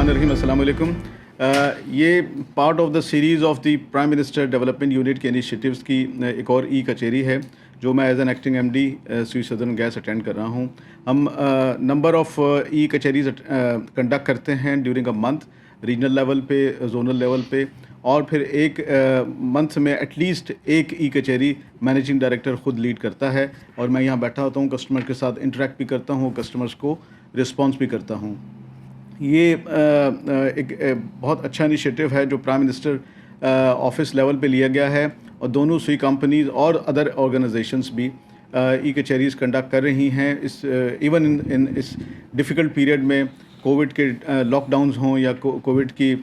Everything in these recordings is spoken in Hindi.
बिस्मिल्लाहिर्रहमानिर्रहीम, अस्सलाम वालेकुम। ये part of the series of the prime minister development unit के इनिशिएटिव्स की एक और ई कचेरी है जो मैं as an acting MD Sui southern gas attend कर रहा हूँ। हम नंबर ऑफ़ ई कचेरीज़ कंडक्ट करते हैं during a month, regional level पे, जोनल लेवल पे, और फिर एक मंथ में एटलीस्ट एक ई कचेरी मैनेजिंग डायरेक्टर ख़ुद लीड करता है और मैं यहाँ बैठा होता हूँ, कस्टमर के साथ इंटरेक्ट भी करता हूँ, कस्टमर्स को रिस्पॉन्स भी करता हूँ। ये एक बहुत अच्छा इनिशिएटिव है जो प्राइम मिनिस्टर ऑफिस लेवल पे लिया गया है और दोनों सुई कंपनीज और अदर ऑर्गेनाइजेशंस भी ई कचेरीज़ कंडक्ट कर रही हैं। इस इवन इन इस डिफ़िकल्ट पीरियड में, कोविड के लॉकडाउन्स हों या कोविड की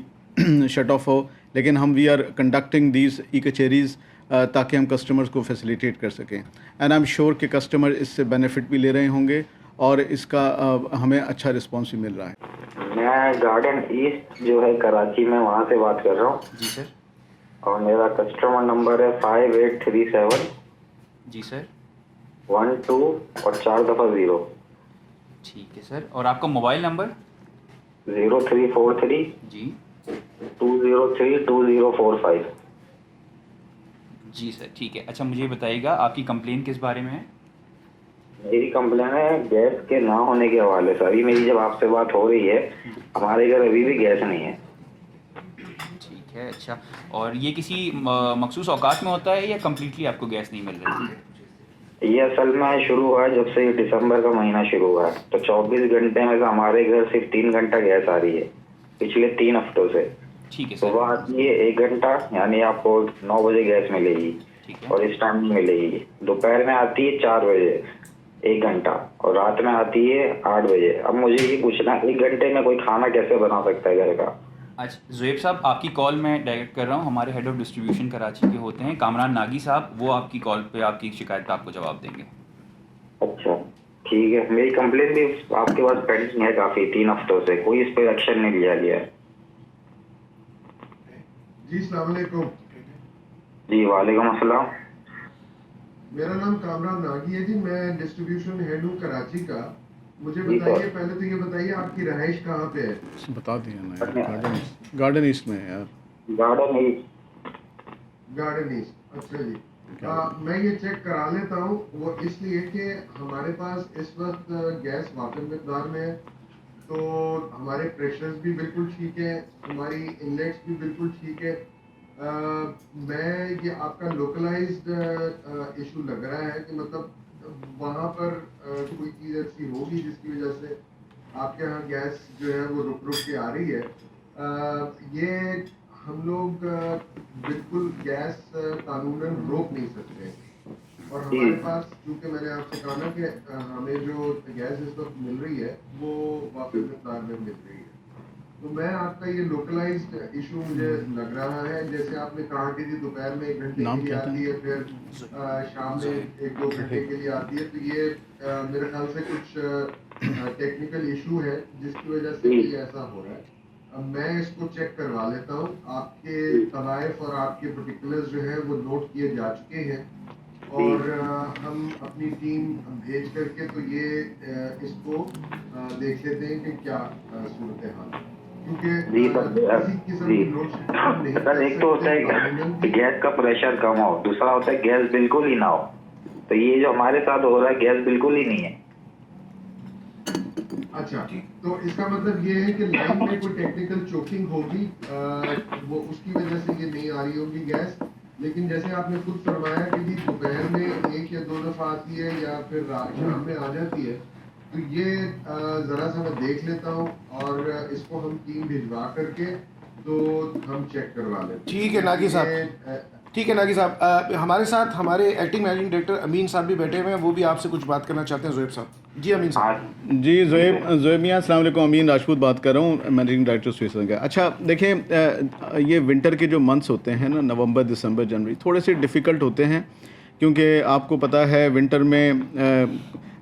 शट ऑफ हो, लेकिन हम we are conducting these e कचेरीज़ ताकि हम कस्टमर्स को फैसिलिटेट कर सकें। एंड आई एम श्योर कि कस्टमर इससे बेनिफिट भी ले रहे होंगे और इसका हमें अच्छा रिस्पॉन्स भी मिल रहा है। मैं गार्डन ईस्ट जो है कराची में, वहाँ से बात कर रहा हूँ। जी सर। और मेरा कस्टमर नंबर है 5837। जी सर। 12 और 4 दफ़ा 0। ठीक है सर। और आपका मोबाइल नंबर? 0343 जी 203 2045। जी सर, ठीक है। अच्छा, मुझे बताइएगा आपकी कंप्लेन किस बारे में है? मेरी कंप्लेन है गैस के ना होने के हवाले से। अभी मेरी जब आपसे बात हो रही है, हमारे घर अभी भी गैस नहीं है। ठीक है। अच्छा, और ये किसी मखसूस औकात में होता है या कम्प्लीटली आपको गैस नहीं मिल रही है? ये असल में शुरू हुआ है जब से ये दिसंबर का महीना शुरू हुआ है, तो 24 घंटे में से हमारे घर सिर्फ 3 घंटा गैस आ रही है पिछले 3 हफ्तों से। ठीक है सर। सुबह आती है 1 घंटा, यानी आपको 9 बजे गैस मिलेगी। ठीक है। और इस टाइम नहीं मिलेगी। दोपहर में आती है 4 बजे 1 घंटा, और रात में आती है 8 बजे। अब मुझे ये पूछना, 1 घंटे में कोई खाना कैसे बना सकता है घर का? अच्छा ज़ुएब साहब, आपकी कॉल मैं डायरेक्ट कर रहा हूँ। हमारे हेड ऑफ डिस्ट्रीब्यूशन कराची के होते हैं कामरान नागी साहब, वो आपकी कॉल पे आपकी शिकायत का आपको जवाब देंगे। अच्छा ठीक है। मेरी कंप्लेन भी आपके पास पेंडिंग है काफ़ी 3 हफ्तों से, कोई इस पर एक्शन नहीं लिया गया है। जी अस्सलाम वालेकुम। जी वालेकुम अस्सलाम। मेरा नाम कामरान नागी है जी, मैं डिस्ट्रीब्यूशन हेड हूँ कराची का। मुझे जी बताइए, सर। पहले तो ये बताइए आपकी रहाइश कहाँ पे है? बता दिया ना यार, गार्डन ईस्ट में है यार। गार्डन ही। Garden east. अच्छा जी। मैं ये चेक करा लेता हूँ, वो इसलिए कि हमारे पास इस वक्त गैस वाक़ई मिक़दार में है, तो हमारे प्रेशर्स भी बिल्कुल ठीक है, हमारी इनलेट्स भी बिल्कुल ठीक है। मैं ये आपका लोकलाइज्ड इशू लग रहा है कि मतलब वहाँ पर कोई चीज़ ऐसी होगी जिसकी वजह से आपके यहाँ गैस जो है वो रुक रुक के आ रही है। ये हम लोग बिल्कुल गैस कानूनन रोक नहीं सकते, और हमारे पास, क्योंकि मैंने आपसे कहा ना कि हमें जो गैस इस वक्त मिल रही है वो वाक़ई मिक़दार में मिल रही है, तो मैं आपका ये लोकलाइज्ड इशू मुझे लग रहा है। जैसे आपने कहा कि जी दोपहर में 1 घंटे के लिए आती है, फिर शाम में 1-2 घंटे के लिए आती है, तो ये मेरे ख्याल से कुछ टेक्निकल इशू है जिसकी वजह से ये ऐसा हो रहा है। अब मैं इसको चेक करवा लेता हूँ। आपके तवाइफ और आपके पर्टिकुलर्स जो है वो नोट किए जा चुके हैं, और हम अपनी टीम भेज करके तो ये इसको देख लेते हैं कि क्या सूरत हाल है, जी सर, एक तो होता है कि गैस का प्रेशर कम हो, दूसरा होता है गैस बिल्कुल ही ना हो। तो ये जो हमारे साथ हो रहा है, गैस बिल्कुल ही नहीं है। अच्छा, तो इसका मतलब ये है कि लाइन में कोई टेक्निकल चोकिंग होगी, वो उसकी वजह से ये नहीं आ रही होगी गैस। लेकिन जैसे आपने खुद फरमाया कि जी दोपहर में 1 या 2 दफ़ा आती है या फिर शाम में आ जाती है, तो ये ज़रा सा मैं देख लेता हूँ और इसको हम टीम भिजवा करके तो हम चेक करवा लेते हैं। ठीक है नागी साहब, ठीक है नागी साहब, हमारे साथ हमारे एक्टिंग मैनेजिंग डायरेक्टर अमीन साहब भी बैठे हुए हैं, वो भी आपसे कुछ बात करना चाहते हैं। ज़ुएब साहब। जी अमीन साहब। जी ज़ुएब मियाँ, अस्सलाम वालेकुम। अमीन राजपूत बात कर रहा हूँ, मैनेजिंग डायरेक्टर स्वीट का। अच्छा देखें, ये विंटर के जो मंथ्स होते हैं ना, नवंबर, दिसंबर, जनवरी, थोड़े से डिफ़िकल्ट होते हैं, क्योंकि आपको पता है विंटर में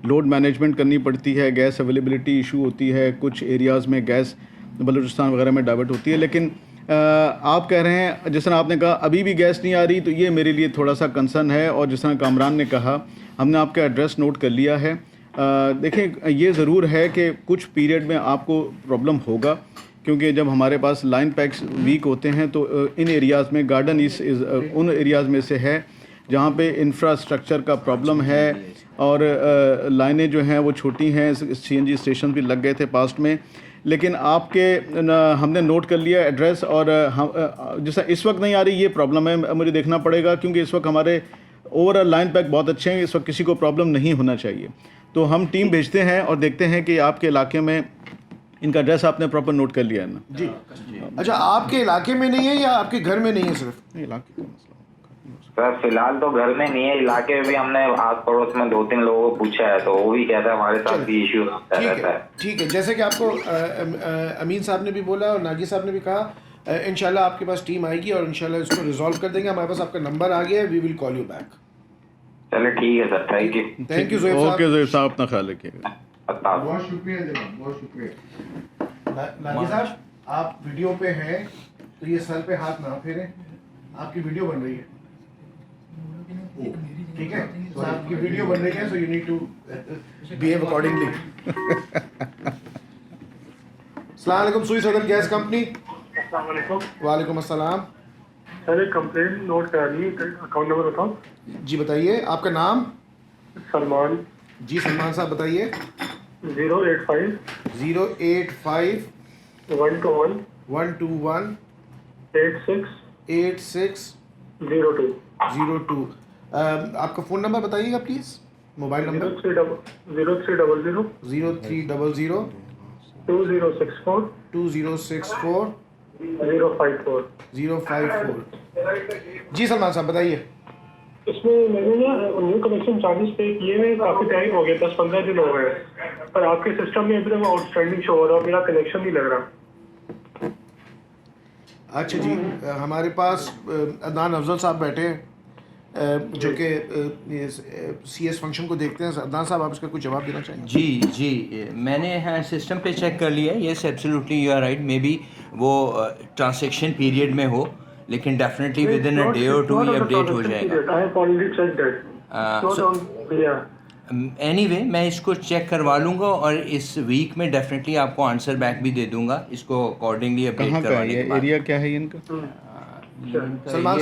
लोड मैनेजमेंट करनी पड़ती है, गैस अवेलेबिलिटी इशू होती है, कुछ एरियाज़ में गैस बलूचिस्तान वगैरह में डाइवर्ट होती है। लेकिन आप कह रहे हैं, जिस तरह आपने कहा अभी भी गैस नहीं आ रही, तो ये मेरे लिए थोड़ा सा कंसर्न है। और जिस तरह कामरान ने कहा, हमने आपका एड्रेस नोट कर लिया है। देखें, ये ज़रूर है कि कुछ पीरियड में आपको प्रॉब्लम होगा, क्योंकि जब हमारे पास लाइन पैक्स वीक होते हैं तो इन एरियाज़ में गार्डन ईस्ट उन एरियाज़ में से है जहाँ पे इंफ्रास्ट्रक्चर का प्रॉब्लम है और लाइनें जो हैं वो छोटी हैं, सीएनजी स्टेशन भी लग गए थे पास्ट में, लेकिन आपके हमने नोट कर लिया एड्रेस और हम जैसा इस वक्त नहीं आ रही ये प्रॉब्लम है, मुझे देखना पड़ेगा क्योंकि इस वक्त हमारे ओवरऑल लाइन पैक बहुत अच्छे हैं, इस वक्त किसी को प्रॉब्लम नहीं होना चाहिए। तो हम टीम भेजते हैं और देखते हैं कि आपके इलाके में इनका एड्रेस आपने प्रॉपर नोट कर लिया है ना? जी। अच्छा, आपके इलाके में नहीं है या आपके घर में नहीं है सिर्फ? नहीं, इलाके का मसला सर फिलहाल तो घर में नहीं है, इलाके में भी हमने आस पड़ोस में 2-3 लोगों को पूछा है तो वो भी कहता है हमारे साथ भी इश्यू रहता है। ठीक है, जैसे कि आपको अमीन साहब ने भी बोला और नागी साहब ने भी कहा, इंशाल्लाह आपके पास टीम आएगी और इंशाल्लाह इसको रिजॉल्व कर देंगे। हमारे पास आपका नंबर आ गया है, we will call you back. चलो ठीक है sir, thank you. Thank you Zohaib साहब। ओके ज़ोहैब साहब, अपना ख्याल रखिएगा। बहुत शुक्रिया जनाब, बहुत शुक्रिया। नागी साहब, आप वीडियो पे हैं तो ये सर पे हाथ ना फेरें, आपकी वीडियो बन रही है, ठीक है? तो आपकी वीडियो बन रही है, so you need to behave accordingly. अस्सलाम वालेकुम, सुई सदर गैस कंपनी। अस्सलाम वालेकुम। वालेकुम अस्सलाम। सर एक कंप्लेंट नोट करा ली, अकाउंट नंबर बताओ। जी बताइए, आपका नाम? सलमान। जी सलमान साहब बताइए। 085 085 121 121 86 86 02 02। आपका फ़ोन नंबर बताइएगा प्लीज़, मोबाइल नंबर। 0300 0300 2064 2064 054। 054। जी सलमान साहब बताइए। इसमें मैंने ना न्यू कनेक्शन चार्जेस पे किए हुए काफ़ी टाइम हो गया, 10-15 दिन हो गए, पर आपके सिस्टम में अभी तक आउटस्टैंडिंग शो हो रहा है, मेरा कनेक्शन नहीं लग रहा। अच्छा जी, हमारे पास अदनान अफजल साहब बैठे हैं जो कि CS फंक्शन को देखते हैं। अदनान साहब, आप इसका कुछ जवाब देना चाहेंगे? जी, मैंने हाँ सिस्टम पे चेक कर लिया है, yes absolutely you are right. Maybe वो ट्रांजैक्शन पीरियड में हो, लेकिन definitely within a day और टू ये अपडेट हो जाएगा। एनीवे मैं इसको चेक करवा लूँगा और इस वीक में डेफिनेटली आपको आंसर बैक भी दे दूंगा, इसको अकॉर्डिंगली अपडेट करवाने के बाद। एरिया क्या है इनका? सलमान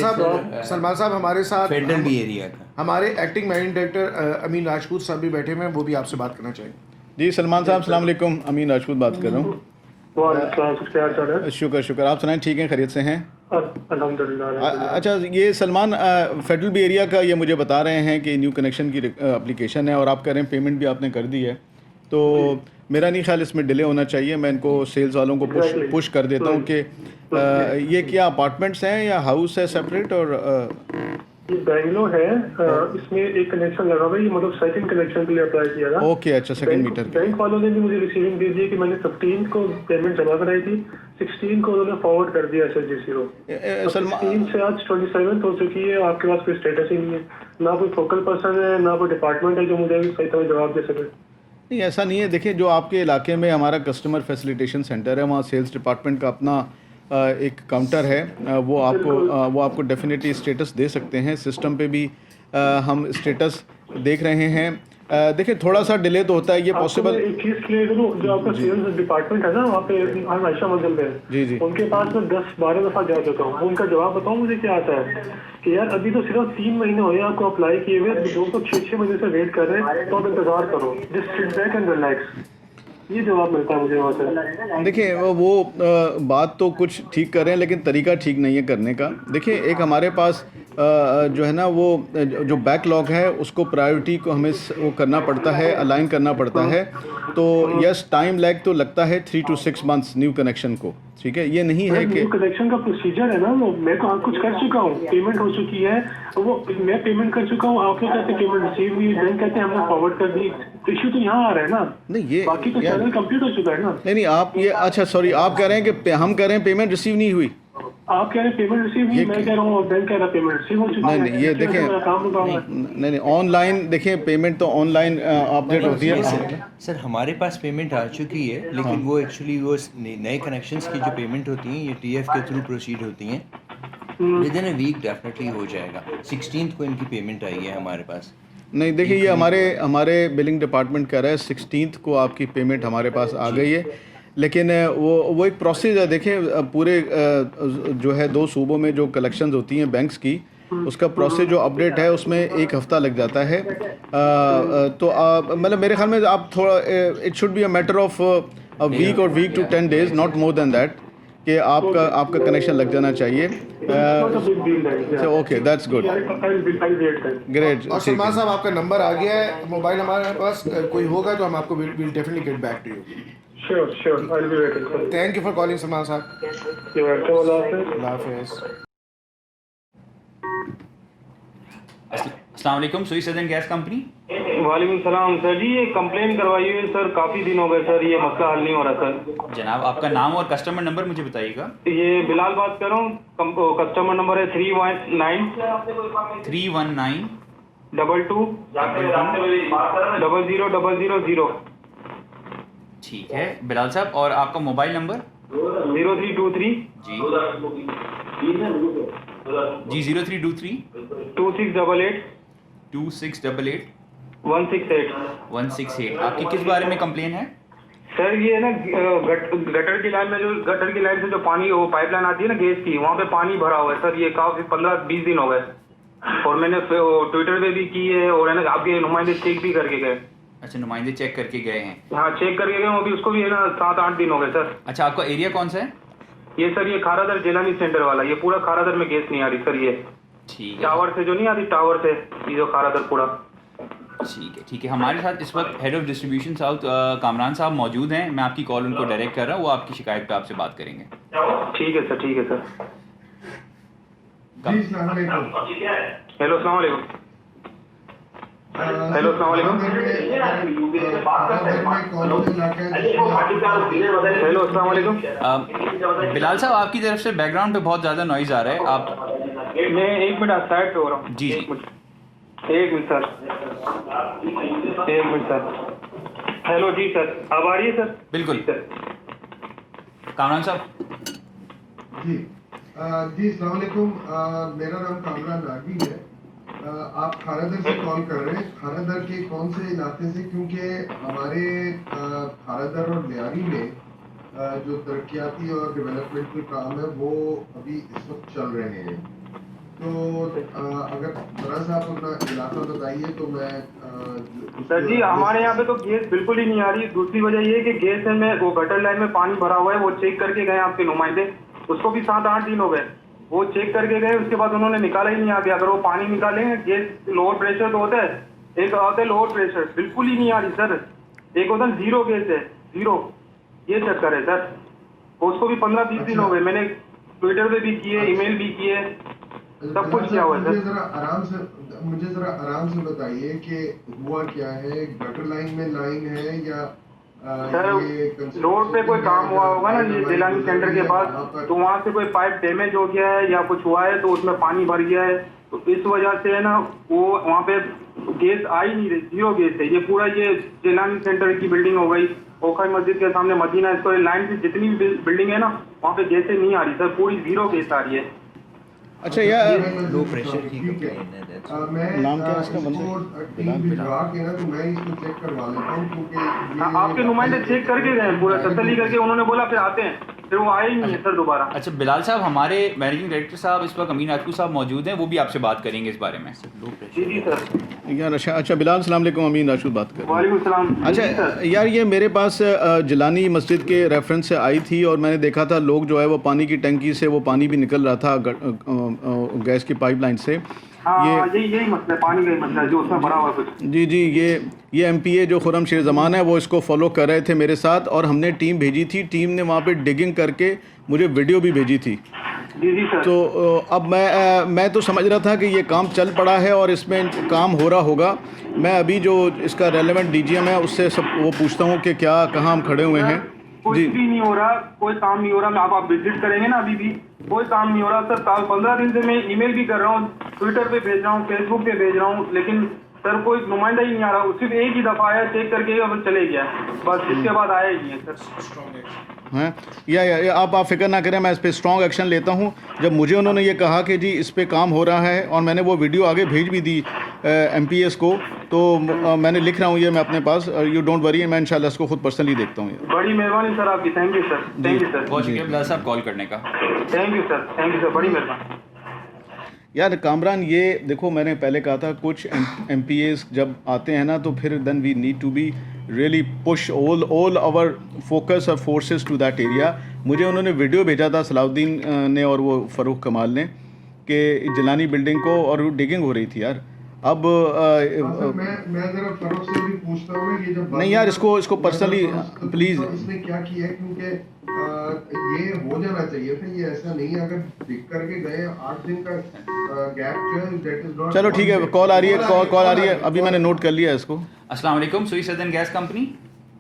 साहब हमारे साथ फेडरल भी एरिया का हमारे एक्टिंग मैनेजिंग डायरेक्टर अमीन राजपूत साहब भी बैठे हुए हैं, वो भी आपसे बात करना चाहेंगे। जी सलमान साहब, अस्सलाम वालेकुम, अमीन राजपूत बात कर रहा हूँ। शुक्र, आप सुनाएं, ठीक हैं, खैरियत से हैं? अल्हम्दुलिल्लाह। अच्छा, ये सलमान फेडरल बी एरिया का ये मुझे बता रहे हैं कि न्यू कनेक्शन की एप्लीकेशन है और आप कह रहे हैं पेमेंट भी आपने कर दी है, तो मेरा नहीं ख्याल इसमें डिले होना चाहिए। मैं इनको सेल्स वालों को पुश कर देता हूँ कि ये क्या अपार्टमेंट्स हैं या हाउस है सेपरेट? और ये बैंगलोर है, इसमें एक कनेक्शन लगा हुआ है, ये मतलब सेकंड कनेक्शन के लिए अप्लाई किया था। ओके, अच्छा, सेकंड मीटर। बैंक वालों ने भी मुझे रिसीविंग दे दी कि मैंने 15 को पेमेंट जमा कराई थी, 16 को उन्होंने फॉरवर्ड कर दिया SSGC को। 16 से आज 27 हो चुकी है, आपके पास कोई स्टेटस ही नहीं है, ना कोई फोकल पर्सन है, ना कोई डिपार्टमेंट है जो मुझे सही तरह जवाब दे सके। नहीं, ऐसा नहीं है। देखिए, जो आपके इलाके में हमारा कस्टमर फैसिलिटेशन सेंटर है, वहाँ सेल्स डिपार्टमेंट का अपना एक काउंटर है, वो आपको डेफिनेटली स्टेटस दे सकते हैं। सिस्टम पे भी हम स्टेटस देख रहे हैं। देखिए, थोड़ा सा डिले तो होता है, ये पॉसिबल। एक चीज क्लियर करूं, जो आपका सेल्स डिपार्टमेंट है ना, वहाँ पे आयशा मंजिल पे, जी, उनके पास मैं 10-12 दफा जा चुका हूँ। उनका जवाब बताऊँ मुझे क्या आता है कि यार अभी तो सिर्फ 3 महीने हुए आपको अप्लाई किए हुए, लोग तो 6-6 महीने से वेट कर रहे हैं, तो आप इंतजार करो, just sit back and relax. ये जवाब मिलता है मुझे वहाँ से। देखिए, वो बात तो कुछ ठीक कर रहे हैं, लेकिन तरीका ठीक नहीं है करने का। देखिए, एक हमारे पास जो है ना, वो जो बैकलॉग है उसको प्रायोरिटी को हमें वो करना पड़ता है, अलाइन करना पड़ता है। तो यस, टाइम लैग तो लगता है 3 to 6 months न्यू कनेक्शन को, ठीक है? ये नहीं है कि कनेक्शन का प्रोसीजर है ना, वो मैं तो कुछ कर चुका हूँ, पेमेंट हो चुकी है, वो मैं पेमेंट कर चुका हूँ, आप लोग कहते हैं पेमेंट रिसीव हुई, बैंक कहते हैं हमने फॉरवर्ड कर दी। इश्यू तो यहाँ आ रहा है ना। नहीं, ये बाकी तो चैनल कंप्लीट हो चुका है ना। नहीं, आप ये अच्छा सॉरी, आप कह रहे हैं कि हम कह रहे हैं पेमेंट रिसीव नहीं हुई। आप कह रहे हैं पेमेंट रिसीव हुई, मैं कह रहा हूँ बैंक कह रहा है पेमेंट रिसीव हो चुकी है। नहीं, ये देखें, नहीं, ऑनलाइन देखें, पेमेंट तो ऑनलाइन अपडेट होती है। सर हमारे पास पेमेंट आ चुकी है, लेकिन वो एक्चुअली वो नए कनेक्शंस की जो पेमेंट होती हैं ये TF के थ्रू प्रोसीड होती हैं। Within a week definitely हो जाएगा। 16th को इनकी पेमेंट आई है हमारे पास। नहीं, देखिए, ये हमारे बिलिंग डिपार्टमेंट कह रहा है 16th को आपकी पेमेंट हमारे पास आ गई है, लेकिन वो एक प्रोसेस है। देखें पूरे जो है 2 सूबों में जो कलेक्शंस होती हैं बैंक्स की, उसका प्रोसेस जो अपडेट है उसमें 1 हफ़्ता लग जाता है। तो मतलब मेरे ख्याल में आप थोड़ा it should be a matter of a week और week to 10 days, not more than that, कि आपका कनेक्शन लग जाना चाहिए। Okay, that's good, great. और सलमान साहब आपका नंबर आ गया है, मोबाइल हमारे पास, कोई होगा तो हम आपको will definitely get back to you. Sure, I'll be waiting, sir. Thank you for calling Salman साहब। You're welcome, Allah Hafiz. अल्लाह हाफिज़। अस्सलाम वालेकुम, सुई सदन गैस कंपनी। वालेकुम सलाम सर जी, ये कंप्लेन करवाई हुई है सर, काफ़ी दिन हो गए सर, ये मसला हल नहीं हो रहा सर। जनाब आपका नाम और कस्टमर नंबर मुझे बताइएगा। ये बिलाल बात कर रहा हूँ, कस्टमर नंबर है 319 319 22 0000। ठीक है बिलाल साहब, और आपका मोबाइल नंबर? 0323 जी जी 0323 2688 2688 168। आपकी किस बारे में कंप्लेन है? सर ये ना गटर की लाइन में, जो गटर की लाइन से जो पानी, वो पाइपलाइन आती है ना गैस की, वहाँ पे पानी भरा हुआ है सर। ये काफी 15-20 दिन हो गए, और मैंने ट्विटर पे भी की है, और है ना आपके नुमाइंदे चेक भी करके गए। अच्छा, नुमाइंदे चेक करके गए हैं? हाँ, चेक करके गए, अभी उसको भी है ना 7-8 दिन हो गए सर। अच्छा, आपका एरिया कौन सा है? ये सर ये खारादर जेलानी सेंटर वाला, ये पूरा खारादर में गैस नहीं आ रही सर। ये ठीक है, टावर से जो नहीं आती, टावर से ये जो खारादर पूरा। ठीक है। हमारे साथ इस वक्त head of distribution south Kamran साहब मौजूद हैं। मैं आपकी कॉल उनको डायरेक्ट कर रहा हूँ, वो आपकी शिकायत पे आपसे बात करेंगे। ठीक है सर। जी, अस्सलाम वालेकुम। हेलो अस्सलाम वालेकुम। हेलो अस्सलाम वालेकुम। हेलो अस्सलाम वालेकुम। बिलाल साहब, आपकी तरफ से बैकग्राउंड पे बहुत ज़्यादा नॉइज़ आ रहा है। आप मैं 1 मिनट साइड पे हो रहा हूँ। जी। 1 minute sir, 1 minute sir. Hello जी सर, अब आ रही है सर? बिल्कुल सर। कामरान साहब। जी अस्सलाम वालेकुम। मेरा नाम कामरान नागी है। आप खारादर से कॉल कर रहे हैं। खारादर के कौन से इलाके से? क्योंकि हमारे खारादर और लियारी में जो तरक्याती और डेवलपमेंटल काम है वो अभी इस वक्त चल रहे हैं। तो अगर जरा सा आप अपना इलाका बताइए तो मैं सर जी, हमारे यहाँ पे तो गैस बिल्कुल ही नहीं आ रही। दूसरी वजह ये है कि गैस में वो गटर लाइन में पानी भरा हुआ है, वो चेक करके गए आपके नुमाइंदे, उसको भी 7-8 दिन हो गए। वो चेक करके गए, उसके बाद उन्होंने निकाला ही नहीं आगे। अगर वो पानी निकालेंगे, गैस लोअर प्रेशर तो होता है, एक होता है लोअर प्रेशर, बिल्कुल ही नहीं आ रही सर। एक होता है 0 गैस है, 0, ये चक्कर है सर। उसको भी 15-20 दिन हो गए। मैंने ट्विटर पे भी किए, ईमेल भी किए, सब कुछ किया हुआ है सर। मुझे जरा आराम से बताइए कि हुआ क्या है। गटर लाइन में लाइन है या सर रोड पे कोई काम हुआ होगा ना, ये जेलानी सेंटर के पास, तो वहाँ से कोई पाइप डैमेज हो गया है या कुछ हुआ है, तो उसमें पानी भर गया है। तो इस वजह से है ना, वो वहाँ पे गैस आ ही नहीं रही, 0 गैस है। ये पूरा ये जेलानी सेंटर की बिल्डिंग हो गई, ओखई मस्जिद के सामने मदीना स्क्वायर लाइन की जितनी भी बिल्डिंग है ना, वहाँ पे गैसें नहीं आ रही सर, पूरी 0 गैस आ रही है। अच्छा, यार लो प्रेशर की कंप्लेन है, मैं नाम क्या है इसका बंदे? टीम भिजवा के ना, तो मैं इसको चेक करवा लेता हूँ क्योंकि हाँ, आपके नुमाइंदे चेक करके गए पूरा तसल्ली करके, उन्होंने बोला फिर आते हैं, फिर वो आए ही नहीं है सर दोबारा। अच्छा बिलाल साहब, हमारे मैनेजिंग डायरेक्टर साहब इस वक्त अमीन राजपूत साहब मौजूद हैं, वो भी आपसे बात करेंगे इस बारे में। जी सर। यार अच्छा बिलाल, अस्सलाम वालेकुम, अमीन राजपूत बात कर रहा हूं। वालेकुम सलाम। अच्छा यार, ये मेरे पास जिलानी मस्जिद के रेफरेंस से आई थी और मैंने देखा था लोग जो है वो पानी की टंकी से वो पानी भी निकल रहा था गैस की पाइपलाइन से। हाँ, यही मसला है, पानी का ही मसला है जो उसमें भरा हुआ है कुछ। जी, ये एमपीए जो खुरम शेर ज़मान है वो इसको फॉलो कर रहे थे मेरे साथ, और हमने टीम भेजी थी। टीम ने वहाँ पे डिगिंग करके मुझे वीडियो भी भेजी थी। जी सर। तो अब मैं तो समझ रहा था कि ये काम चल पड़ा है और इसमें काम हो रहा होगा। मैं अभी जो इसका रेलेवेंट डीजीएम है उससे सब वो पूछता हूँ कि क्या कहाँ हम खड़े हुए हैं। कुछ भी नहीं हो रहा, कोई काम नहीं हो रहा। आप विजिट करेंगे ना, अभी भी कोई काम नहीं हो रहा सर। 15 दिन से मैं ईमेल भी कर रहा हूँ, ट्विटर पे भेज रहा हूँ, फेसबुक पे भेज रहा हूँ, लेकिन सर कोई नुमाइंदा ही नहीं आ रहा। सिर्फ एक ही दफ़ा आया, चेक करके अब चले गया, बस इसके बाद आया ही नहीं है सर। हैं या आप फिक्र ना करें, मैं इस पर स्ट्रॉन्ग एक्शन लेता हूँ। जब मुझे उन्होंने ये कहा कि जी इस पे काम हो रहा है, और मैंने वो वीडियो आगे भेज भी दी एमपीएस को, तो मैंने लिख रहा हूँ ये मैं अपने पास, यू डोंट वरी, मैं इंशाल्लाह इसको खुद पर्सनली देखता हूँ ये। बड़ी मेहरबानी सर आपकी, thank you sir, thank you sir, बहुत शुक्रिया बिलाल साहब कॉल करने का। थैंक यू सर, बड़ी मेहरबानी। यार कामरान, ये देखो मैंने पहले कहा था कुछ MPAs जब आते हैं ना तो फिर then we need to be really push all our focus और फोर्सेस टू दैट एरिया। मुझे उन्होंने वीडियो भेजा था सलाउद्दीन ने और वो फ़ारूक कमाल ने कि जिलानी बिल्डिंग को और डिगिंग हो रही थी यार। अब मैं जरा फरोख से भी पूछता हूँ ये जब नहीं यार, इसको पर्सनली प्लीज़। इसने क्या किया है, क्योंकि ये हो जाना चाहिए था, ये ऐसा नहीं है। अगर दिख करके गए 8 दिन का गैप जो है दैट इज नॉट। चलो ठीक है, कॉल आ रही है, कॉल आ रही है, अभी मैंने नोट कर लिया इसको। अस्सलाम वालेकुम, स्वीट सदर्न गैस कंपनी।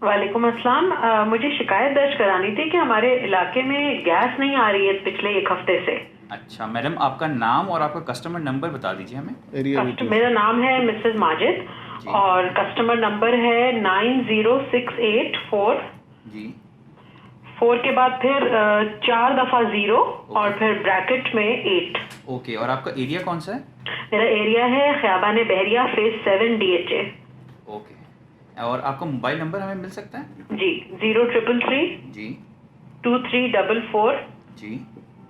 वालेकुम अस्सलाम। मुझे शिकायत दर्ज करानी थी कि हमारे इलाके में गैस नहीं आ रही है पिछले 1 हफ्ते से। अच्छा मैडम, आपका नाम और आपका कस्टमर नंबर बता दीजिए हमें। मेरा नाम है मिसेस माजिद और कस्टमर नंबर है 90684 जी। 4 के बाद फिर 4 दफा 0 और फिर ब्रैकेट में 8। ओके, और आपका एरिया कौन सा है? मेरा एरिया है ख़ियाबान बहरिया फेज 7 DHA। ओके, और आपका मोबाइल नंबर हमें मिल सकता है? जी 0333 जी 2344 जी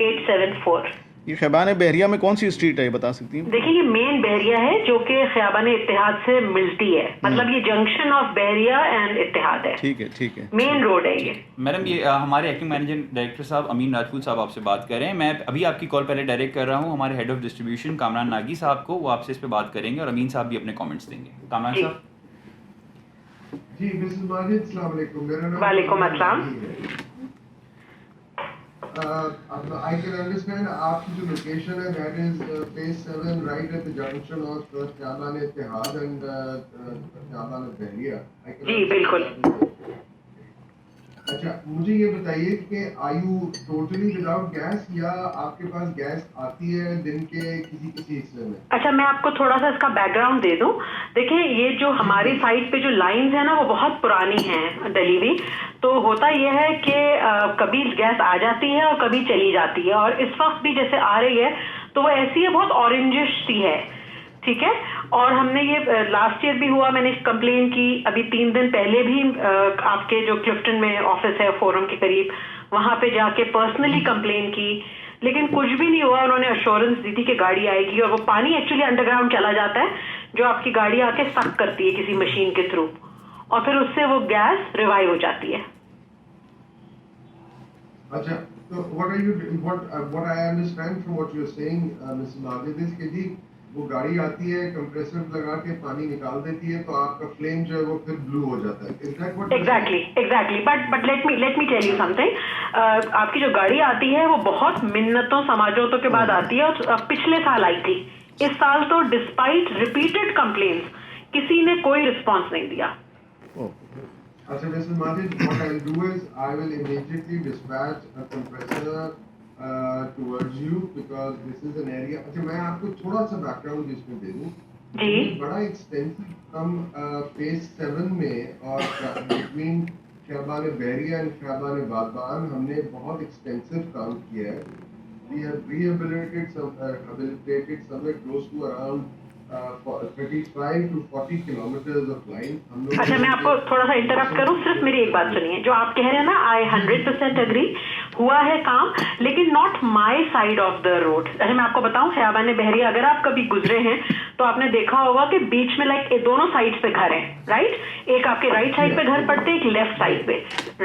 874। ये ख़ियाबान बहरिया में कौन सी स्ट्रीट है, ये बता सकती हैं? देखिए ये मेन बहरिया है जो कि ख़ियाबान इत्तेहाद से मिलती है, मतलब ये जंक्शन ऑफ बहरिया एंड इत्तेहाद है। ठीक है ठीक है, मेन रोड है ये। मैडम ये हमारे एक्टिंग मैनेजर डायरेक्टर साहब अमीन राजपूत साहब आपसे बात कर रहे हैं। मैं अभी आपकी कॉल पहले डायरेक्ट कर रहा हूँ हमारे head of distribution Kamran Nagi साहब को, वो आपसे इस पर बात करेंगे और अमीन साहब भी अपने कॉमेंट्स देंगे। कामरान जी। साहब। जी मिसेस माजिद, अस्सलाम वालेकुम। मेरा नाम वालेकुम अस्सलाम। I can understand आपकी जो लोकेशन है that is phase 7 right at the junction of ख़ियाबान Ittehad and ख़ियाबान बहरिया। जी बिल्कुल। अच्छा मुझे ये बताइए कि are you totally without gas या आपके पास गैस आती है दिन के किसी हिस्से में? अच्छा मैं आपको थोड़ा सा इसका बैकग्राउंड दे दूं। देखिए ये जो हमारी साइड पे जो लाइंस है ना वो बहुत पुरानी हैं डली। तो होता यह है कि कभी गैस आ जाती है और कभी चली जाती है, और इस वक्त भी जैसे आ रही है तो वो ऐसी है, बहुत ऑरेंजिश सी है, ठीक है। और हमने ये लास्ट ईयर भी हुआ, मैंने कंप्लेन की, अभी 3 दिन पहले भी आपके जो क्लिफ्टन में ऑफिस है फोरम के करीब, वहां पे जाके पर्सनली कंप्लेन की, लेकिन कुछ भी नहीं हुआ। उन्होंने अश्योरेंस दी थी कि गाड़ी आएगी, और वो पानी एक्चुअली अंडरग्राउंड चला जाता है जो आपकी गाड़ी आके सक करती है किसी मशीन के थ्रू, और फिर उससे वो गैस रिवाइव हो जाती है। अच्छा तो what I understand from what you're saying Ms. Majid is कि जी वो गाड़ी आती है, कंप्रेसर लगा के पानी निकाल देती है, तो आपका फ्लेम जो है वो फिर ब्लू हो जाता है। Is that what? Exactly. But let me tell you something. आपकी जो गाड़ी आती है वो बहुत मिन्नतों समाजों के बाद आती है, और पिछले साल आई थी। इस साल तो डिस्पाइट रिपीटेड कंप्लेंट्स किसी ने कोई रिस्पॉन्स नहीं दिया। अच्छा Mr. Majid, what I'll do is I will immediately dispatch a compressor towards you because this is an area. अच्छा मैं आपको थोड़ा सा बैकग्राउंड इसमें दे दूँ। जी। बड़ा एक्सटेंसिव हम फेज 7 में और बिटवीन ख़ियाबान बहरिया एंड ख़ियाबान बादबान हमने बहुत एक्सटेंसिव काम किया है। We have rehabilitated somewhere close to around 35 to 40 kilometers of line। अच्छा मैं आपको थोड़ा सा इंटरप्ट करूं, सिर्फ मेरी एक बात सुनिए। जो आप कह रहे हैं ना, आई 100% अग्री, हुआ है काम, लेकिन not my side of the road. अच्छा मैं आपको बताऊं, ख़ियाबान बहरिया अगर आप कभी गुजरे हैं तो आपने देखा होगा कि बीच में लाइक दोनों साइड पे घर है, राइट। एक आपके राइट साइड पे घर पड़ते, एक लेफ्ट साइड पे।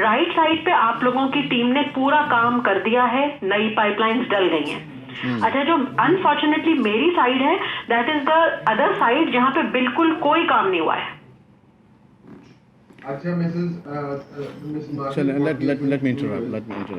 राइट साइड पे आप लोगों की टीम ने पूरा काम कर दिया है, नई पाइपलाइंस डल गई हैं। अच्छा जो अनफॉर्चुनेटली मेरी साइड है, that is the other side जहाँ पे बिल्कुल कोई काम नहीं हुआ है। अच्छा Mrs. Chal, Majid, let me interrupt.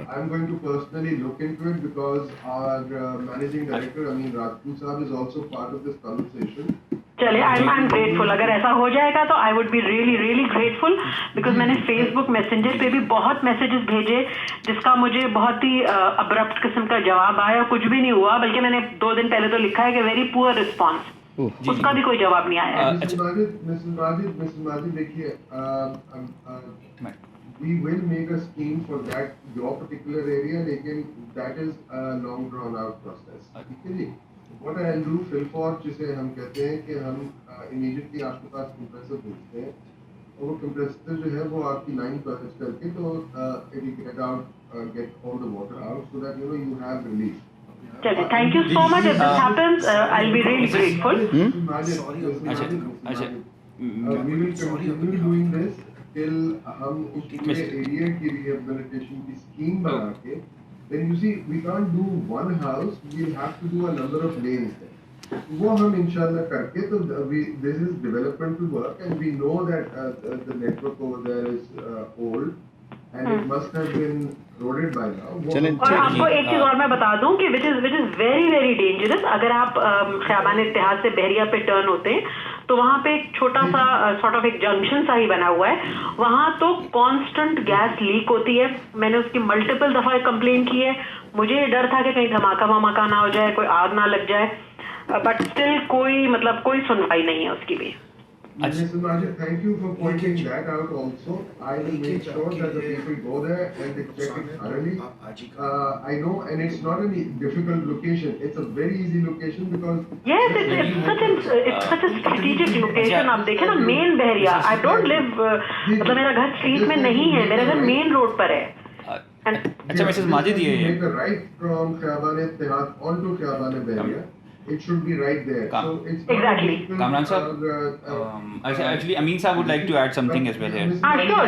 I'm going to personally look into it because our managing director Amin Rajput Sahab is also part of this conversation. चले, आई एम ग्रेटफुल। अगर ऐसा हो जाएगा तो I would be really grateful, because मैंने फेसबुक मैसेंजर पे भी बहुत मैसेजेस भेजे जिसका मुझे बहुत ही अब्रप्ट किस्म का जवाब आया, कुछ भी नहीं हुआ, बल्कि मैंने 2 दिन पहले तो लिखा है कि वेरी पुअर रिस्पॉन्स, उसका भी कोई जवाब नहीं आया। Mrs. Majid देखिए, we will make a scheme for that your particular area, लेकिन that is a long drawn out process, ठीक है जी। What I'll do, fill for जिसे हम कहते हैं कि हम immediately आपके पास compressor भेजते हैं और वो compressor जो है वो आपकी line purchase करके तो it will get out, get all the water out so that you have relief. चलिए, thank you so much. If this happens, I'll be really grateful. अच्छा We will continue doing this till हम उस पूरे area की rehabilitation की scheme बना के, then you see we can't do one house, we'll have to do a number of lanes there. वो हम इंशाल्लाह करके तो this is developmental work and we know that the network over there is old and it must have been roaded by now. चलें, और आपको एक चीज और मैं बता दूं कि which is very very dangerous. अगर आप ख़ियाबान इत्तेहाद से बहरिया पे टर्न होते हैं तो वहाँ पे एक छोटा सा सॉर्ट ऑफ एक जंक्शन सा ही बना हुआ है, वहाँ तो कांस्टेंट गैस लीक होती है. मैंने उसकी मल्टीपल दफा कंप्लेन की है. मुझे डर था कि कहीं धमाका वमाका ना हो जाए, कोई आग ना लग जाए, बट स्टिल कोई सुनवाई नहीं है उसकी भी. Mr. Majid, thank you for pointing that out also. I will make sure that the people go there and they check it thoroughly. I know, and it's not a difficult location. It's a very easy location because yes, it's such a strategic location. आप देखें ना, main Bahria. I don't live मतलब मेरा घर स्ट्रीट में नहीं है, मेरा घर मेन रोड पर है. अच्छा मिसेस माजिद, ये make a right from Khiyabane Ittehad onto Khiyabane Bahriya. It should be right there. So it's Exactly. Kamran sahab, actually Amin sahab would like to add something as well here.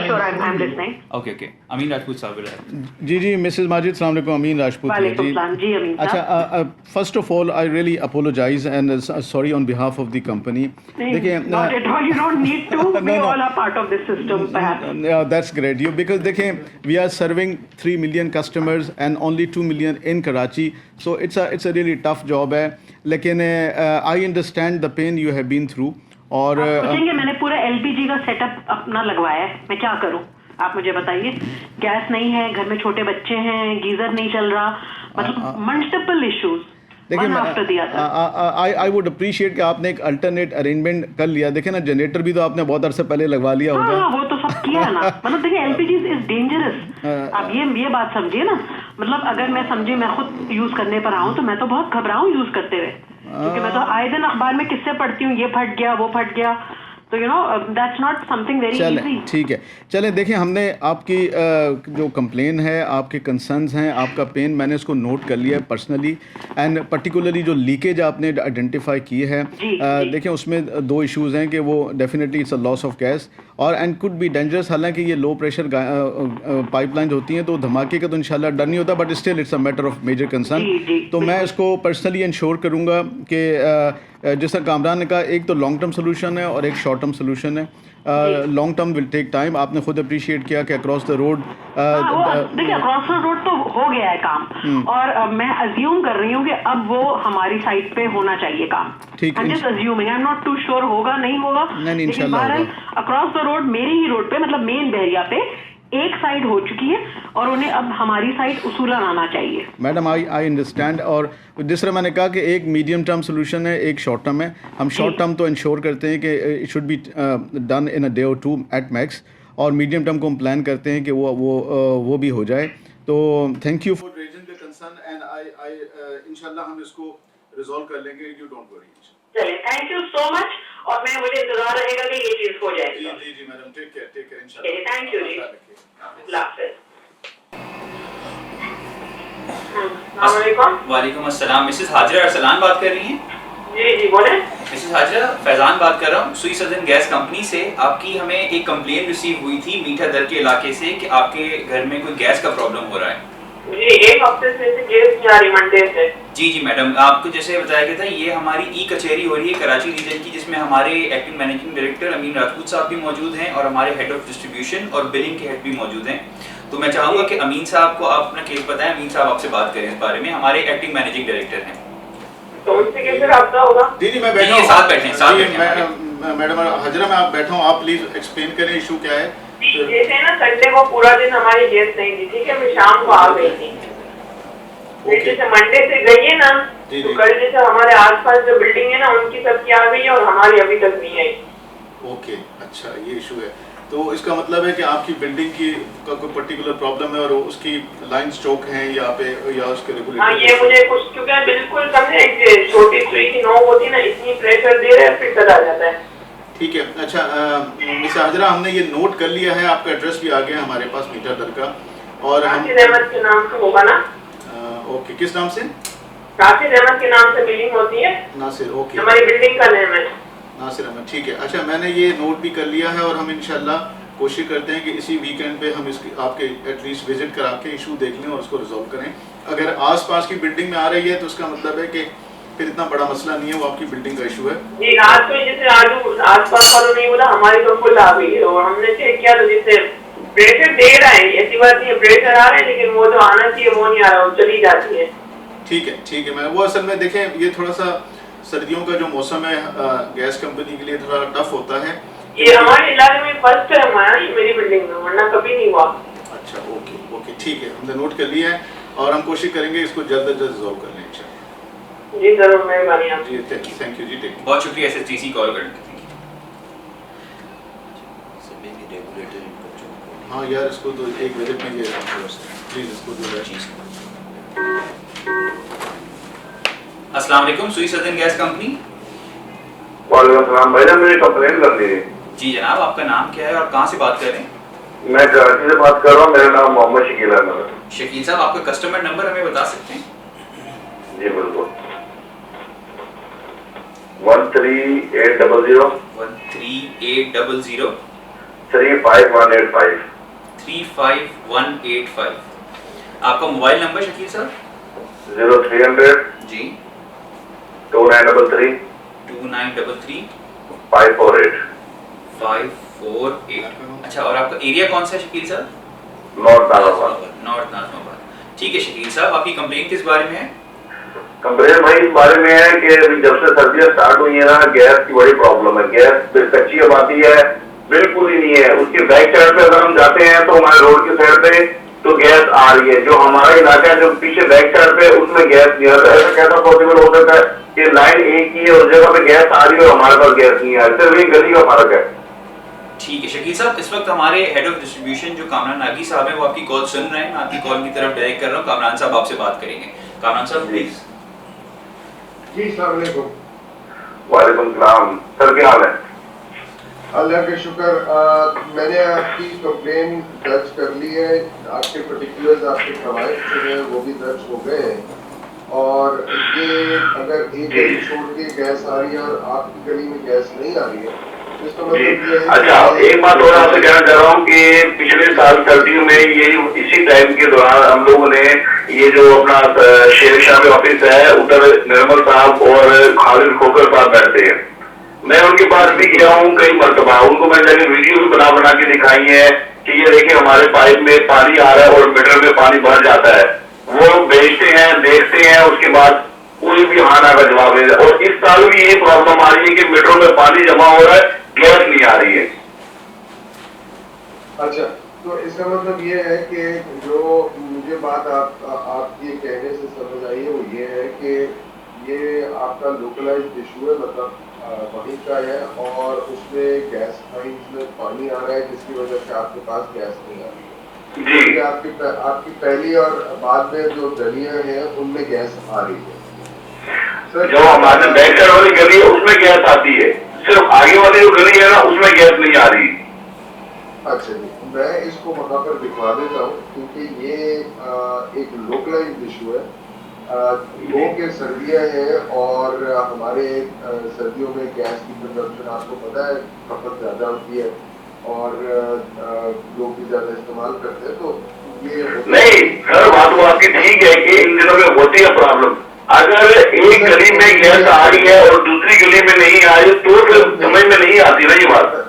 Sure, I'm listening. Okay. Amin Rajput sahab will add. जी मिसेस माजिद, अस्सलाम वालेकुम. अमीन राजपूत वालेकुम सलाम जी अमीन साहब. अच्छा, first of all I really apologise and sorry on behalf of the company. देखिए, not at all, you don't need to. We all are part of this system perhaps. That's great. You because देखें, we are serving 3 million customers and only 2 million in Karachi, so it's a really tough job है. लेकिन I understand the pain you have been through. और सोचेंगे मैंने पूरा LPG का सेटअप अपना लगवाया है, मैं क्या करूं आप मुझे बताइए. गैस नहीं है, घर में छोटे बच्चे हैं, गीजर नहीं चल रहा, मतलब मल्टीपल इश्यूज. देखिए, आई वुड अप्रिशिएट कि आपने एक अल्टरनेट अरेंजमेंट कर लिया. देखे ना, जनरेटर भी तो आपने बहुत अरसे पहले लगवा लिया होगा. हाँ, वो तो सब किया ना. मतलब देखिए, LPG इज डेंजरस. आप ये बात समझिए ना. मतलब अगर मैं समझी, मैं खुद यूज करने पर आऊँ तो मैं तो बहुत घबराऊँ यूज करते हुए, क्योंकि मैं तो आए दिन अखबार में किससे पढ़ती हूँ, ये फट गया वो फट गया. तो that's not something very easy. ठीक है, चलें. देखिए, हमने आपकी जो कंप्लेन है, आपके कंसर्न्स हैं, आपका पेन मैंने इसको नोट कर लिया है पर्सनली. एंड पर्टिकुलरली जो लीकेज आपने आइडेंटिफाई की है, देखिए उसमें 2 इश्यूज़ हैं कि वो definitely it's a loss of gas और एंड कुड बी डेंजरस. हालांकि ये लो प्रेशर पाइपलाइन होती हैं तो धमाके का तो इंशाल्लाह डर नहीं होता, but still it's a matter of major concern. तो मैं इसको पर्सनली इंश्योर करूँगा कि जैसा कामरान ने कहा, एक तो लॉन्ग टर्म सोल्यूशन है और एक शॉर्ट टर्म सोल्यूशन है. Long term will take time. आपने खुद अप्रिशिएट किया कि अक्रॉस द रोड, देखिए अक्रॉस द रोड तो हो गया है काम, और मैं अज्यूम कर रही हूँ कि अब वो हमारी साइड पे होना चाहिए काम. ठीक है, just assuming, I am not too sure होगा नहीं होगा, नहीं इंशाल्लाह होगा. अक्रॉस द रोड, मेरी ही रोड पे, मतलब मेन बहरिया पे एक साइड हो चुकी है और उन्हें अब हमारी साइड उसूलन आना चाहिए. Madam, I understand. और जिस तरह मैंने कहा कि एक मीडियम टर्म सोल्यूशन है, एक शॉर्ट टर्म है. हम शॉर्ट टर्म तो इंश्योर करते हैं कि it should be done in a day और 2 एट मैक्स, और मीडियम टर्म को हम प्लान करते हैं कि वो भी हो जाए. तो thank you for raising the concern and I इंशाल्लाह हम इसको रिजॉल्व कर लेंगे. You don't worry. चलिए, थैंक यू सो मच, और मैं मुझे इंतजार रहेगा कि ये चीज हो जाएगी. जी मैडम, टेक केयर इंशाल्लाह. थैंक यू जी. वालेकुम अस्सलाम. मिसेस हाजिरा अरसलान बात कर रही हैं? जी बोले. मिसेस हाजिरा, फैजान बात कर रहा हूँ सुई सदर्न गैस कंपनी से. आपकी हमें एक कंप्लेन रिसीव हुई थी मीठा दर के इलाके से कि आपके घर में कोई गैस का प्रॉब्लम हो रहा है. जी, एक हफ्ते से गैस नहीं आ रही, मंडे से. जी मैडम, आपको जैसे बताया गया था, ये हमारी ई कचहरी हो रही है कराची रीजन की, जिसमें हमारे एक्टिंग मैनेजिंग डायरेक्टर अमीन राजपूत साहब भी मौजूद हैं और हमारे हेड ऑफ डिस्ट्रीब्यूशन और बिलिंग के हेड भी मौजूद हैं. तो मैं चाहूँगा कि अमीन साहब को आप अपना केस बताएं. अमीन साहब आपसे बात करें इस बारे में. हमारे एक्टिंग मैनेजिंग डायरेक्टर हैं. तो उनसे कैसे रब्ता होगा? जी मैं बैठा हूँ. साथ बैठे. मैडम हाजिरा, मैं आप बैठा हूँ, आप प्लीज एक्सप्लेन करें इशू क्या है. जैसे ना संडे को पूरा दिन हमारी गैस नहीं थी, ठीक है, मैं शाम को आ गई थी. जैसे मंडे से गई है ना, तो कल जैसे हमारे आसपास जो बिल्डिंग है ना, उनकी सबकी आ गई है और हमारी अभी तक नहीं आई. ओके, अच्छा ये इशू है. तो इसका मतलब है कि आपकी बिल्डिंग की का कोई पर्टिकुलर प्रॉब्लम है और उसकी लाइन स्ट्रोक हैं या पे या उसके रेगुलेटर। हाँ, ये मुझे कुछ क्योंकि बिल्कुल समझे छोटी सुई की नोक होती है ना, इतनी प्रेशर दे रहे हैं फिर चला जाता है। ठीक है, अच्छा मिस हाजरा, हमने ये नोट कर लिया है, आपका एड्रेस भी आ गया हमारे पास मीटर दर का। और काफिर अहमद के नाम से होगा ना? ओके, किस नाम से? काफिर अहमद के नाम से बिल्डिंग होती है। नासिर, ओके, हमारी बिल्डिंग का नाम है नासिर अहमद। ठीक है, अच्छा मैंने ये नोट भी कर लिया है और हम इंशाल्लाह कोशिश करते हैं कि इसी वीकेंड पे हम इसकी आपके एटलीस्ट विजिट करा के इशू देख लें और उसको रिजॉल्व करें। अगर आसपास की बिल्डिंग में आ रही है तो उसका मतलब है कि फिर इतना बड़ा मसला नहीं है, वो आपकी बिल्डिंग का इशू है। जी, रात को जैसे आसपास वालों नहीं बोला, हमारी तो फुल आ गई है और हमने चेक किया तो जैसे प्रेशर दे रहा है, ऐसी बात नहीं है, प्रेशर आ रहा है लेकिन वो जो आना चाहिए वो नहीं आ रहा, वो चली जाती है। ठीक है, ठीक है, मैं वो असल में देखें ये थोड़ा सा सर्दियों का जो मौसम है गैस कंपनी के लिए थोड़ा टफ होता है। ये हमारे इलाके में फर्स्ट टाइम आया ये मेरी बिल्डिंग में, वरना कभी नहीं हुआ। अच्छा, ओके ओके, ठीक है, हमने नोट कर लिया है और हम कोशिश करेंगे इसको जल्द से जल्द रिजॉल्व कर लें इंशाल्लाह। जी जरूर, मेहरबानी आपकी। जी, थैंक यू जी, टेक केयर। बहुत शुक्रिया SHTC कॉल करने के लिए। हाँ यार, इसको तो एक विजिट में ये प्लीज इसको जो है। अस्सलाम वालेकुम, सुई सदर्न गैस कंपनी। वालेकुम सलाम भाईजान, मेरी कंप्लेंट कर दी। जी जनाब, आपका नाम क्या है और कहाँ से बात कर रहे हैं? मैं कराची से बात कर रहा हूँ, मेरा नाम मोहम्मद शकील अहमद है। शकील साहब, आपका कस्टमर नंबर हमें बता सकते हैं? जी बिल्कुल, 13800 13800 35185 35185। आपका मोबाइल नंबर शकील साहब? 0300 जी 2933 2933 548। 548। अच्छा, और आपका एरिया कौन सा है शकील साहब? नॉर्थ नाज़िमाबाद। नॉर्थ नाज़िमाबाद। ठीक है शकील साहब, आपकी कंप्लेंट किस बारे में है? कंप्लेंट भाई इस बारे में है कि जब से सर्दियाँ स्टार्ट हुई है ना, गैस की बड़ी प्रॉब्लम है। गैस कच्ची अब आती है, बिल्कुल ही नहीं है। उसके बैक साइड पे अगर हम जाते हैं तो हमारे रोड की साइड पे तो गैस आ रही है, जो हमारा इलाका है जो पीछे बैक साइड पे उसमें गैस नहीं आ रहा है। ऐसा कैसा पॉसिबल हो सकता है कि लाइन एक ही है, उस जगह पे गैस आ रही है और हमारे पास गैस नहीं आ रही? सिर्फ एक गली का फर्क है। ठीक है शकील साहब, इस वक्त हमारे हेड ऑफ डिस्ट्रीब्यूशन जो कामरान नागी साहब हैं वो आपकी कॉल सुन रहे हैं। मैं आपकी कॉल की तरफ डायरेक्ट कर रहा हूँ, कामरान साहब आपसे बात करेंगे। कामरान साहब प्लीज। जी अस्सलाम वालेकुम। वालेकुम सलाम सर, क्या हाल है? अल्लाह का शुक्र। मैंने आपकी कंप्लेन दर्ज कर ली है, आपके पर्टिकुलर्स आपके कवायद जो है वो भी दर्ज हो गए हैं। और ये अगर एक गली छोड़ के गैस आ रही है और आपकी गली में गैस नहीं आ रही है तो इसका मतलब ये है। अच्छा, एक बात और आपसे कहना चाह रहा हूँ कि पिछले साल सर्दियों में ये इसी टाइम के दौरान हम लोगों ने ये जो अपना शेर शाह में ऑफिस है, उधर निर्मल साहब और खालिद खोकर साहब बैठते हैं। मैं उनके पास भी गया हूँ कई मरतबा, उनको मैंने जाके वीडियो भी बना के दिखाई है कि ये देखिए हमारे पाइप में पानी आ रहा है और मीटर में पानी भर जाता है। वो भेजते हैं, देखते हैं, उसके बाद कोई भी हाँ ना का जवाब नहीं। और इस साल भी ये प्रॉब्लम आ रही है कि मीटर में पानी जमा हो रहा है, गैस नहीं आ रही है। अच्छा, तो इसका मतलब ये है कि जो मुझे बात आपके कहने से समझ आई है वो ये है कि ये आपका लोकलाइज्ड इशू है, मतलब वहीं का है और उसमें गैस लाइन्स में पानी आ रहा है जिसकी वजह से आपके पास गैस नहीं आ रही है। जी, आपकी पहली और बाद में जो गलियां हैं उनमें गैस आ रही है सर। जो हमारे बैक साइड वाली गली है उसमें गैस आती है, सिर्फ आगे वाली जो गली है ना उसमें गैस नहीं आ रही। अच्छा जी, मैं इसको वहाँ पर दिखवा देता हूँ क्योंकि ये एक लोकलाइज्ड इशू है। लोगों के सर्दियाँ हैं और हमारे सर्दियों में गैस की कंजप्शन आपको पता है खपत ज़्यादा होती है और लोग भी ज़्यादा इस्तेमाल करते हैं, तो ये नहीं सर, बात वो आपकी ठीक है कि इन दिनों में होती है प्रॉब्लम। अगर एक गली में गैस आ रही है और दूसरी गली में नहीं आ रही तो फिर समझ में नहीं आती ना ये बात।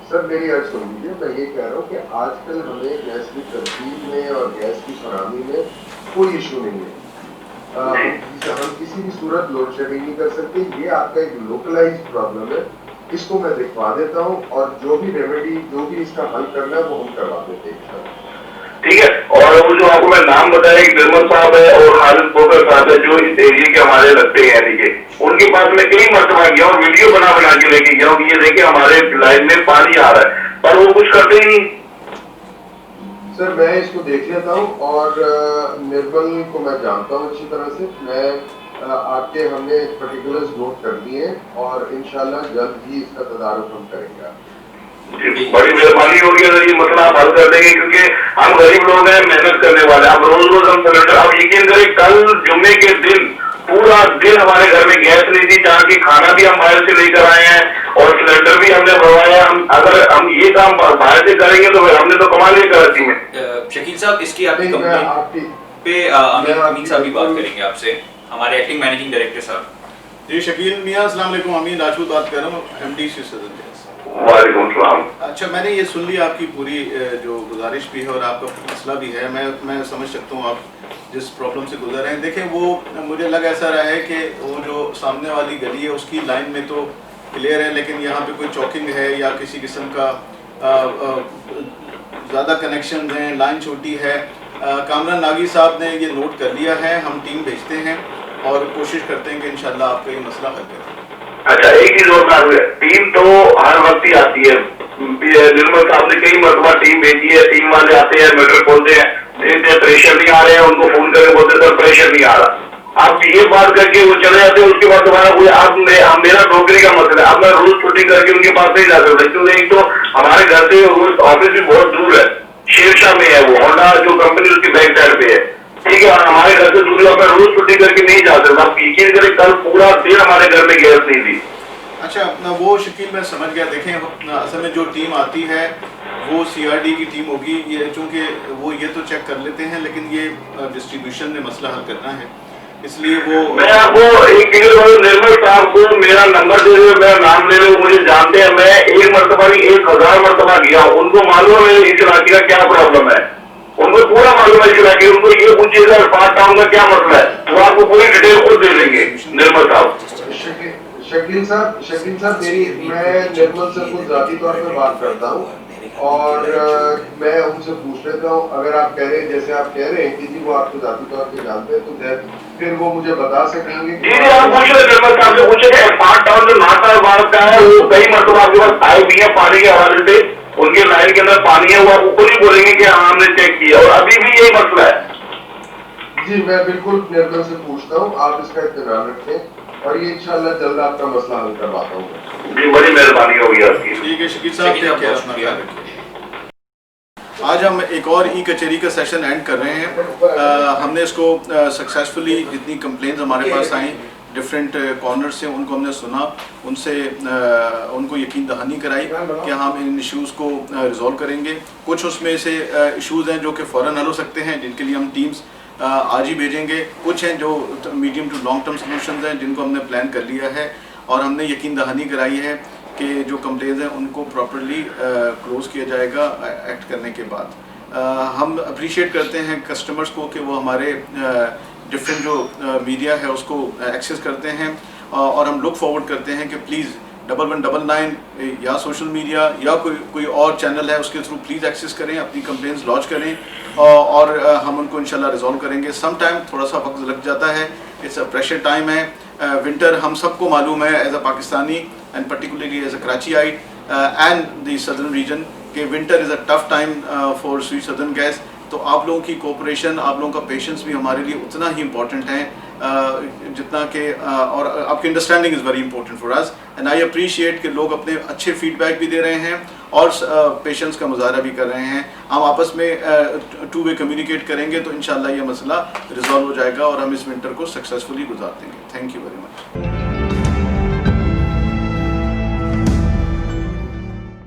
सर मेरी अर्ज सुन लीजिए, मैं ये कह रहा हूँ कि आजकल हमें गैस की तरतीब में और गैस की फराहमी में कोई इशू नहीं है। हम किसी भी सूरत लोड शेडिंग नहीं कर सकते। ये आपका एक लोकलाइज्ड प्रॉब्लम है, इसको मैं दिखवा देता हूँ और जो भी रेमेडी जो भी इसका हल करना है वो हम करवा देते हैं। ठीक है, और वो जो आपको मैं नाम बताया कि निर्मल साहब है और खालिद खोकर साहब है जो इस एरिया के हमारे लगते हैं, ठीक है, उनके पास मैं कई मरतबा गया और वीडियो बना के लेके गया हूँ कि ये देखिए हमारे लाइन में पानी आ रहा है। पर वो कुछ करते ही नहीं। सर मैं इसको देख लेता हूँ और निर्मल को मैं जानता हूँ अच्छी तरह से। मैं आपके हमने पर्टिकुलर्स नोट कर दिए और इंशाल्लाह जल्द ही इसका तदारुक हम करेंगे। बड़ी मेहरबानी होगी अगर ये मसला आप हल कर देंगे, क्योंकि हम गरीब लोग हैं, मेहनत करने वाले। अब रोज रोज हम सिलेंडर, अब यकीन करें कल जुम्मे के दिन पूरा दिन हमारे घर में गैस नहीं थी, जहाँ की खाना भी हम बाहर से लेकर आए हैं और सिलेंडर भी हमने भरवाया। हम अगर हम ये काम बाहर से करेंगे तो फिर हमने तो कमाल नहीं कराती है। शकील साहब, इसकी आपकी कंप्लेंट पे अमीन साहब भी बात करेंगे आपसे, हमारे एक्टिंग मैनेजिंग डायरेक्टर साहब। जी शकील मियाँ, अस्सलाम वालेकुम। अमीन राजपूत बात कर रहा हूँ, MD स्वीट सदर्न गैस। वालेकुम सलाम। अच्छा, मैंने ये सुन लिया आपकी पूरी जो गुजारिश भी है और आपका मसला भी है। मैं समझ सकता हूँ आप जिस प्रॉब्लम से गुजर रहे हैं। देखें, वो मुझे लग ऐसा रहा है कि वो जो सामने वाली गली है उसकी लाइन में तो क्लियर है, लेकिन यहाँ पे कोई चौकिंग है या किसी किस्म का ज़्यादा कनेक्शन हैं, लाइन छोटी है। कामरान नागी साहब ने ये नोट कर लिया है, हम टीम भेजते हैं और कोशिश करते हैं कि इंशाल्लाह आपका ये मसला हल करें। अच्छा, एक चीज और बात है, टीम तो हर वक्त ही आती है। निर्मल साहब ने कई मरतबा टीम भेजी है, टीम वाले आते हैं, मीटर खोलते हैं, देखते हैं प्रेशर नहीं आ रहे हैं, उनको फोन करके बोलते सर प्रेशर नहीं आ रहा। आप ये बात करके वो चले जाते हैं, उसके बाद दोबारा कोई अब मेरा नौकरी का मसला है, अब मैं रोज छुट्टी करके उनके पास नहीं जा सकता, क्योंकि एक तो हमारे घर से ऑफिस भी बहुत दूर है, शेरशाह में है, वो होंडा जो कंपनी उसकी बैक साइड पे है, ठीक है, और हमारे घर से दूसरी मैं रोज छुट्टी करके नहीं जा सकता। आप यकीन करें कल पूरा दिन हमारे घर में गैस नहीं थी। अच्छा, अपना वो शकील मैं समझ गया। देखें, असल में जो टीम आती है वो CRD की टीम होगी, ये चूँकि वो ये तो चेक कर लेते हैं, लेकिन ये डिस्ट्रीब्यूशन में मसला हल करना है, इसलिए वो मैं आपको एक निर्मल साहब को मेरा नंबर दे रहे, मेरा नाम ले रहे, मुझे जानते हैं। मैं एक मरतबा नहीं 1000 मरतबा गया, उनको मालूम है इस इलाके का क्या प्रॉब्लम है, उनको पूरा मालूम है इस इलाके। उनको ये पूछिएगा पार्ट टाउन का क्या मसला है, वो आपको पूरी डिटेल खुद दे देंगे निर्मल साहब। शकील साहब मैं निर्मल से खुद जाती तौर पे बात करता हूँ और मैं उनसे पूछ लेता हूँ। अगर आप कह रहे हैं जैसे आप कह रहे हैं कि जी वो आपको जाती तौर पे जानते हैं, तो फिर वो मुझे बता सकेंगे। जी आप पूछ रहे निर्मल साहब से, पूछे पार्ट टाउन जो नाता भारत का है, वो कई मरतबा आपके पास आए भी है पानी के हवाले से, उनके लाइन के अंदर पानी है, वो आपको खुद ही बोलेंगे कि हाँ हमने चेक किया और अभी भी यही मसला है। जी मैं बिल्कुल निर्मल से पूछता हूँ, आप इसका इत्मीनान रखें और ये इंशाल्लाह जल्द आपका मसला हल करवाता हूँ। जी बड़ी मेहरबानी होगी आपकी। ठीक है शकील साहब, अपना ख्याल रखिए। आज हम एक और कचहरी का सेशन एंड कर रहे हैं। हमने इसको सक्सेसफुली जितनी कंप्लेंट्स हमारे पास आई डिफरेंट कॉर्नर से, उनको हमने सुना, उनसे उनको यकीन दहानी कराई कि हम इन इश्यूज़ को रिजॉल्व करेंगे। कुछ उसमें से इश्यूज़ हैं जो कि फ़ौरन हल हो सकते हैं, जिनके लिए हम टीम्स आज ही भेजेंगे। कुछ हैं जो medium to long term solutions हैं जिनको हमने प्लान कर लिया है और हमने यकीन दहानी कराई है कि जो कंप्लेंट्स हैं उनको प्रॉपर्ली क्लोज़ किया जाएगा एक्ट करने के बाद। हम अप्रिशिएट करते हैं कस्टमर्स को कि वो हमारे डिफरेंट जो मीडिया है उसको एक्सेस करते हैं और हम लुक फॉरवर्ड करते हैं कि प्लीज़ 1199 या सोशल मीडिया या कोई और चैनल है उसके थ्रू प्लीज़ एक्सेस करें, अपनी कंप्लेंट्स लॉन्च करें और हम उनको इंशाल्लाह रिजॉल्व करेंगे। सम टाइम थोड़ा सा वक्त लग जाता है, इट्स अ प्रेशर टाइम है। विंटर हम सबको मालूम है as a Pakistani and particularly as a Karachiite and the southern region कि winter is a tough time for Sui southern gas. तो आप लोगों की कोऑपरेशन, आप लोगों का पेशेंस भी हमारे लिए उतना ही इम्पोर्टेंट है जितना कि और आपकी understanding is very important for us and I appreciate कि लोग अपने अच्छे फीडबैक भी दे रहे हैं और पेशेंस का मुजाहरा भी कर रहे हैं। हम आपस में टू वे कम्युनिकेट करेंगे तो इंशाल्लाह ये मसला रिजॉल्व हो जाएगा और हम इस विंटर को सक्सेसफुली गुजार देंगे। Thank you very much.